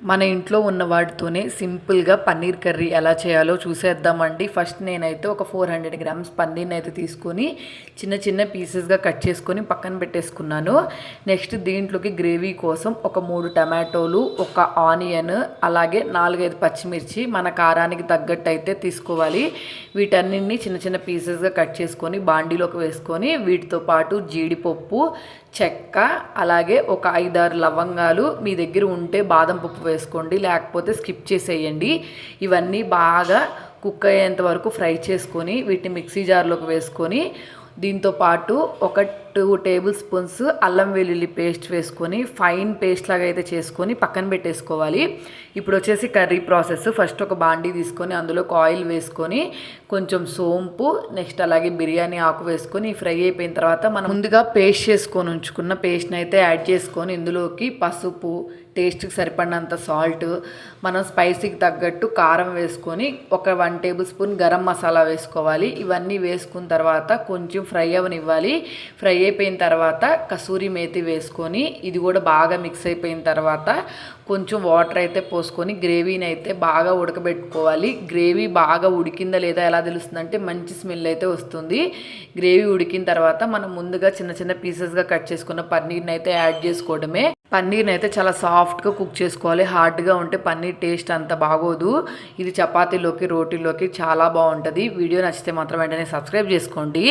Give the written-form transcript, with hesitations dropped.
మన ఇంట్లో ఉన్న వాటితోనే సింపుల్గా పన్నీర్ కర్రీ ఎలా చేయాలో చూసేద్దామండి. ఫస్ట్ నేనైతే ఒక 400 గ్రామ్స్ పన్నీర్ని అయితే తీసుకొని చిన్న చిన్న పీసెస్గా కట్ చేసుకొని పక్కన పెట్టేసుకున్నాను. నెక్స్ట్ దీంట్లోకి గ్రేవీ కోసం ఒక 3 టమాటోలు, ఒక ఆనియన్, అలాగే 4-5 పచ్చిమిర్చి మన కారానికి తగ్గట్టు అయితే తీసుకోవాలి. వీటన్నిటిని చిన్న చిన్న పీసెస్గా కట్ చేసుకొని బాండీలోకి వేసుకొని వీటితో పాటు జీడిపప్పు, చెక్క, అలాగే ఒక 5-6 లవంగాలు, మీ దగ్గర ఉంటే బాదం పప్పు వేసుకోండి, లేకపోతే స్కిప్ చేసేయండి. ఇవన్నీ బాగా కుక్ అయ్యేంత వరకు ఫ్రై చేసుకొని వీటిని మిక్సీ జార్లోకి వేసుకొని దీంతో పాటు ఒక 2 టేబుల్ స్పూన్స్ అల్లం వెల్లుల్లి పేస్ట్ వేసుకొని ఫైన్ పేస్ట్ లాగా అయితే చేసుకొని పక్కన పెట్టేసుకోవాలి. ఇప్పుడు వచ్చేసి కర్రీ ప్రాసెస్. ఫస్ట్ ఒక బాండీ తీసుకొని అందులోకి ఆయిల్ వేసుకొని కొంచెం సోంపు, నెక్స్ట్ అలాగే బిర్యానీ ఆకు వేసుకొని ఫ్రై అయిపోయిన తర్వాత మనం ముందుగా పేస్ట్ చేసుకొని ఉంచుకున్న పేస్ట్ని అయితే యాడ్ చేసుకొని ఇందులోకి పసుపు, టేస్ట్కి సరిపడినంత సాల్ట్, మనం స్పైసీకి తగ్గట్టు కారం వేసుకొని ఒక 1 టేబుల్ స్పూన్ గరం మసాలా వేసుకోవాలి. ఇవన్నీ వేసుకున్న తర్వాత కొంచెం ఫ్రై అవనివ్వాలి. ఫ్రై అయిపోయిన తర్వాత కసూరి మేతి వేసుకొని ఇది కూడా బాగా మిక్స్ అయిపోయిన తర్వాత కొంచెం వాటర్ అయితే పోసుకొని గ్రేవీని అయితే బాగా ఉడకబెట్టుకోవాలి. గ్రేవీ బాగా ఉడికిందా లేదా ఎలా తెలుస్తుందంటే మంచి స్మెల్ అయితే వస్తుంది. గ్రేవీ ఉడికిన తర్వాత మనం ముందుగా చిన్న చిన్న పీసెస్గా కట్ చేసుకున్న పన్నీర్ని అయితే యాడ్ చేసుకోవడమే. పన్నీర్ని అయితే చాలా సాఫ్ట్గా కుక్ చేసుకోవాలి. హార్డ్గా ఉంటే పన్నీర్ టేస్ట్ అంత బాగోదు. ఇది చపాతీలోకి, రోటీలోకి చాలా బాగుంటుంది. వీడియో నచ్చితే మాత్రం వెంటనే సబ్స్క్రైబ్ చేసుకోండి.